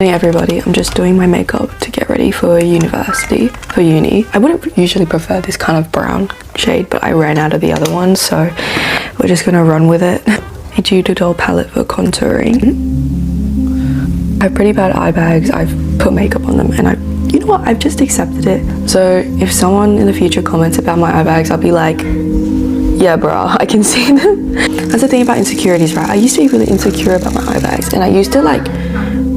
Hey everybody, I'm just doing my makeup to get ready for uni. I wouldn't usually prefer this kind of brown shade, but I ran out of the other one, so we're just gonna run with it. A Doodle palette for contouring. I have pretty bad eye bags. I've put makeup on them and you know what, I've just accepted it. So if someone in the future comments about my eye bags, I'll be like, yeah bruh, I can see them. That's the thing about insecurities, right? I used to be really insecure about my eye bags and I used to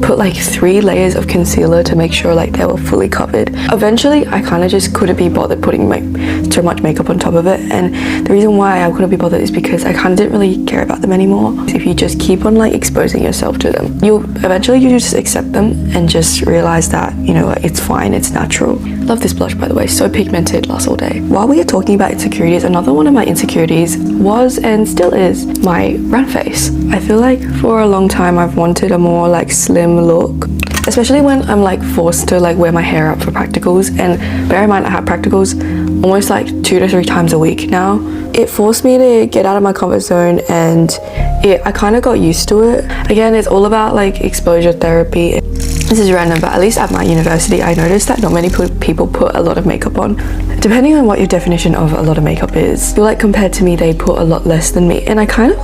put 3 layers of concealer to make sure they were fully covered. Eventually I kind of just couldn't be bothered putting so much makeup on top of it, and the reason why I couldn't be bothered is because I kind of didn't really care about them anymore. If you just keep on exposing yourself to them, you just accept them and just realize that, you know, it's fine, it's natural. Love this blush, by the way, so pigmented, lasts all day. While we are talking about insecurities, another one of my insecurities was and still is my round face. I feel like for a long time I've wanted a more slim look, especially when I'm forced to wear my hair up for practicals. And bear in mind I have practicals almost 2 to 3 times a week now. It forced me to get out of my comfort zone, and I kind of got used to it. Again, it's all about exposure therapy. This is random, but at least at my university I noticed that not many people put a lot of makeup on. Depending on what your definition of a lot of makeup is, I feel compared to me they put a lot less than me, and I kind of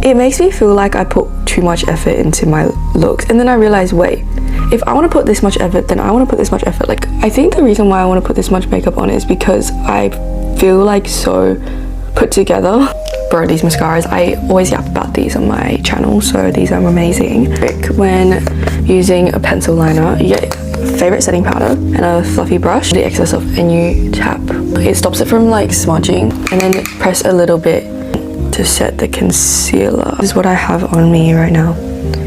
it makes me feel like I put too much effort into my looks. And then I realized, wait, if I want to put this much effort, then I want to put this much effort. I think the reason why I want to put this much makeup on is because I feel so put together. Bro, these mascaras, I always yap about these on my channel, so these are amazing. When using a pencil liner, you get favorite setting powder and a fluffy brush, the excess of, and you tap. It stops it from smudging, and then press a little bit to set the concealer. This is what I have on me right now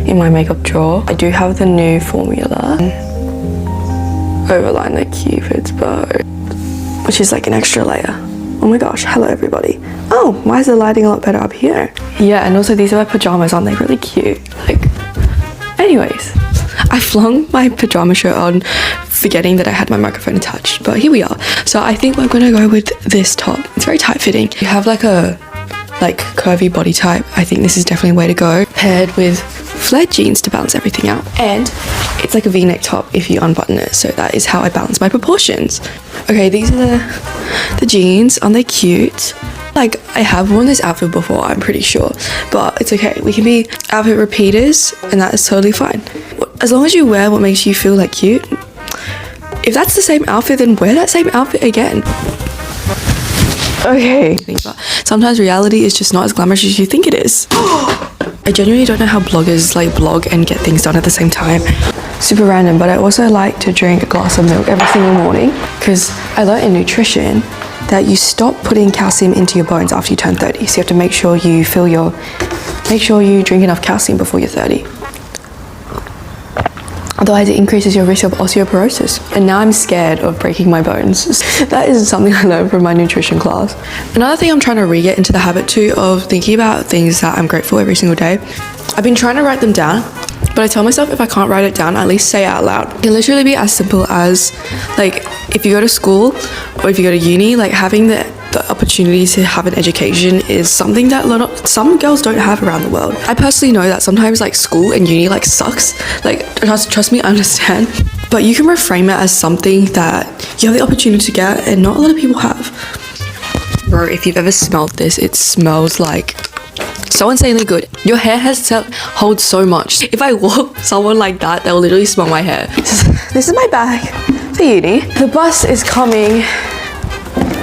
in my makeup drawer. I do have the new formula. Overline the Cupid's bow, which is an extra layer. Oh my gosh, hello everybody. Oh, why is the lighting a lot better up here? Yeah, and also these are my pajamas, aren't they really cute? Anyways, I flung my pajama shirt on forgetting that I had my microphone attached, but here we are. So I think we're gonna go with this top. It's very tight fitting. You have a curvy body type, I think this is definitely a way to go, paired with flared jeans to balance everything out. And it's a v-neck top if you unbutton it, so that is how I balance my proportions. Okay, these are the jeans. Aren't they cute? I have worn this outfit before, I'm pretty sure, but it's okay. We can be outfit repeaters and that is totally fine. As long as you wear what makes you feel cute. If that's the same outfit, then wear that same outfit again. Okay. Sometimes reality is just not as glamorous as you think it is. I genuinely don't know how bloggers blog and get things done at the same time. Super random, but I also like to drink a glass of milk every single morning because I learned in nutrition that you stop putting calcium into your bones after you turn 30. So you have to make sure you drink enough calcium before you're 30. Otherwise it increases your risk of osteoporosis. And now I'm scared of breaking my bones. That is something I learned from my nutrition class. Another thing I'm trying to re-get into the habit too of thinking about things that I'm grateful every single day. I've been trying to write them down, but I tell myself if I can't write it down, at least say it out loud. It can literally be as simple as if you go to school or if you go to uni, having the opportunity to have an education is something that some girls don't have around the world. I personally know that sometimes school and uni sucks. Trust me, I understand. But you can reframe it as something that you have the opportunity to get and not a lot of people have. Bro, if you've ever smelled this, it smells so insanely good. Your hair holds so much. If I walk someone like that, they'll literally smell my hair. This is my bag for uni. The bus is coming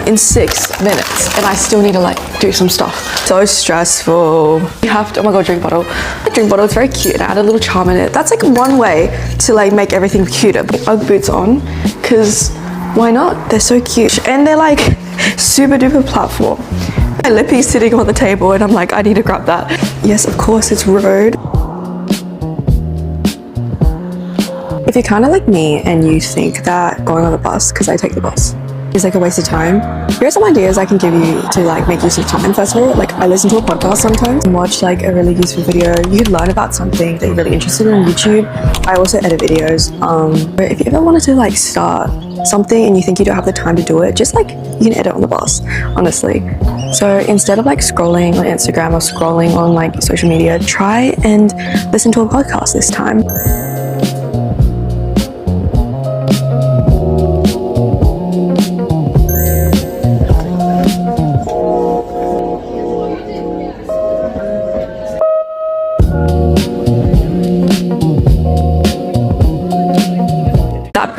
in 6 minutes and I still need to do some stuff. So stressful. You have to, oh my god, drink bottle. The drink bottle is very cute and I add a little charm in it. That's one way to make everything cuter. Put Ugg boots on, because why not? They're so cute and they're super duper platform. My lippy's sitting on the table and I'm I need to grab that. Yes, of course, it's road. If you're kind of like me and you think that going on the bus, because I take the bus, is a waste of time, here are some ideas I can give you to make use of time. First of all, I listen to a podcast sometimes and watch a really useful video. You could learn about something that you're really interested in on YouTube. I also edit videos. If you ever wanted to start something and you think you don't have the time to do it, just you can edit on the bus, honestly. So instead of scrolling on Instagram or scrolling on social media, try and listen to a podcast this time.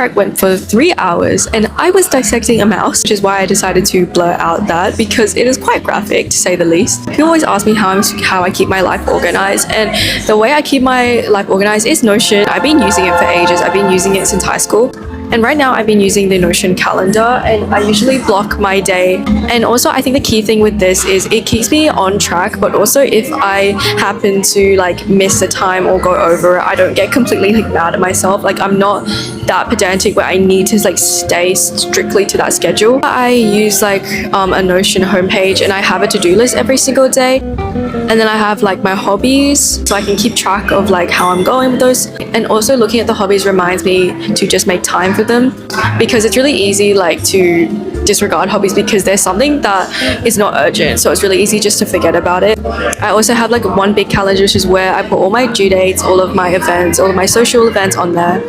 crack went for 3 hours and I was dissecting a mouse, which is why I decided to blur out that because it is quite graphic to say the least. People always ask me how I keep my life organized, and the way I keep my life organized is Notion. I've been using it for ages. I've been using it since high school. And right now I've been using the Notion calendar, and I usually block my day. And also I think the key thing with this is it keeps me on track, but also if I happen to like miss a time or go over it, I don't get completely like mad at myself. Like I'm not that pedantic where I need to like stay strictly to that schedule. I use like a Notion homepage, and I have a to-do list every single day. And then I have like my hobbies, so I can keep track of like how I'm going with those. And also looking at the hobbies reminds me to just make time for them, because it's really easy like to disregard hobbies because there's something that is not urgent, so it's really easy just to forget about it. I also have like one big calendar, which is where I put all my due dates, all of my events, all of my social events on there.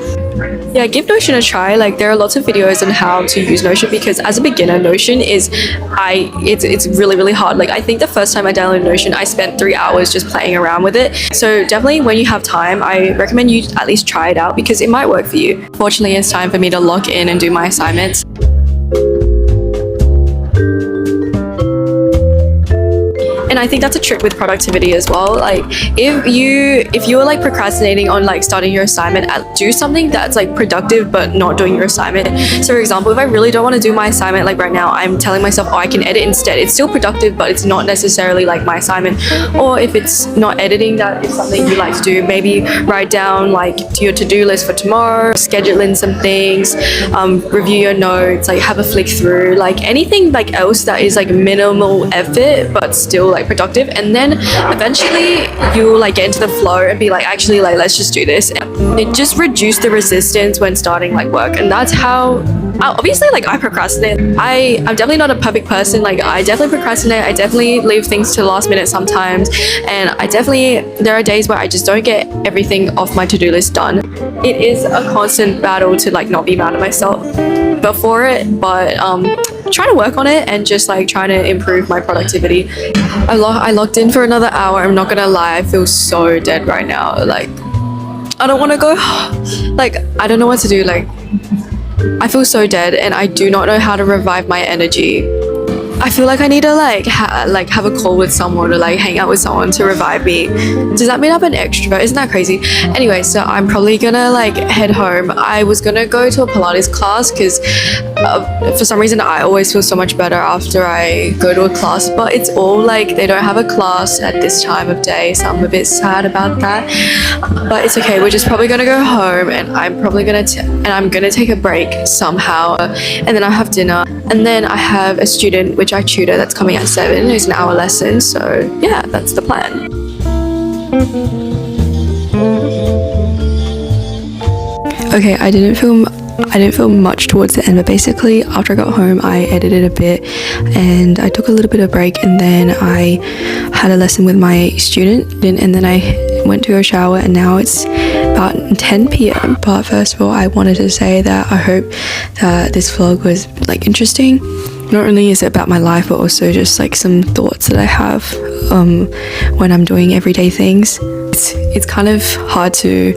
Yeah, give Notion a try. Like there are lots of videos on how to use Notion, because as a beginner, Notion is it's really hard. Like I think the first time I downloaded Notion, I spent 3 hours just playing around with it. So definitely when you have time, I recommend you at least try it out because it might work for you. Fortunately, it's time for me to log in and do my assignments. And I think that's a trick with productivity as well. Like if you're like procrastinating on like starting your assignment, do something that's like productive but not doing your assignment. So for example, if I really don't want to do my assignment, like right now I'm telling myself, oh, I can edit instead. It's still productive, but it's not necessarily like my assignment. Or if it's not editing, that is something you like to do, maybe write down like your to-do list for tomorrow, schedule in some things, review your notes, like have a flick through, like anything like else that is like minimal effort but still like productive. And then eventually you'll like get into the flow and be like, actually, like let's just do this. It just reduced the resistance when starting like work. And that's how obviously like I procrastinate. I'm definitely not a perfect person. Like I definitely procrastinate. I definitely leave things to the last minute sometimes, and there are days where I just don't get everything off my to-do list done. It is a constant battle to like not be mad at myself before it, but trying to work on it and just like trying to improve my productivity. I logged in for another hour. I'm not gonna lie, I feel so dead right now. Like I don't want to go. Like I don't know what to do. Like I feel so dead, and I do not know how to revive my energy. I feel like I need to like have a call with someone or like hang out with someone to revive me. Does that mean I'm an extrovert? Isn't that crazy? Anyway, so I'm probably gonna like head home. I was gonna go to a Pilates class because for some reason I always feel so much better after I go to a class, but it's all like they don't have a class at this time of day, so I'm a bit sad about that. But it's okay. We're just probably gonna go home, and I'm probably gonna take a break somehow, and then I have dinner, and then I have a student which I tutor that's coming at 7. It's an hour lesson, so yeah, that's the plan. Okay, I didn't film much towards the end, but basically after I got home I edited a bit and I took a little bit of break, and then I had a lesson with my student, and then I went to a shower, and now it's about 10 p.m. But first of all, I wanted to say that I hope that this vlog was like interesting. Not only is it about my life, but also just like some thoughts that I have when I'm doing everyday things. It's kind of hard to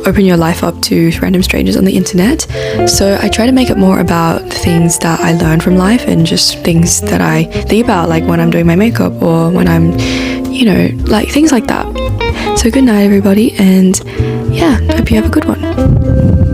open your life up to random strangers on the internet, so I try to make it more about things that I learn from life and just things that I think about, like when I'm doing my makeup or when I'm, you know, like things like that. So good night everybody, and yeah, hope you have a good one.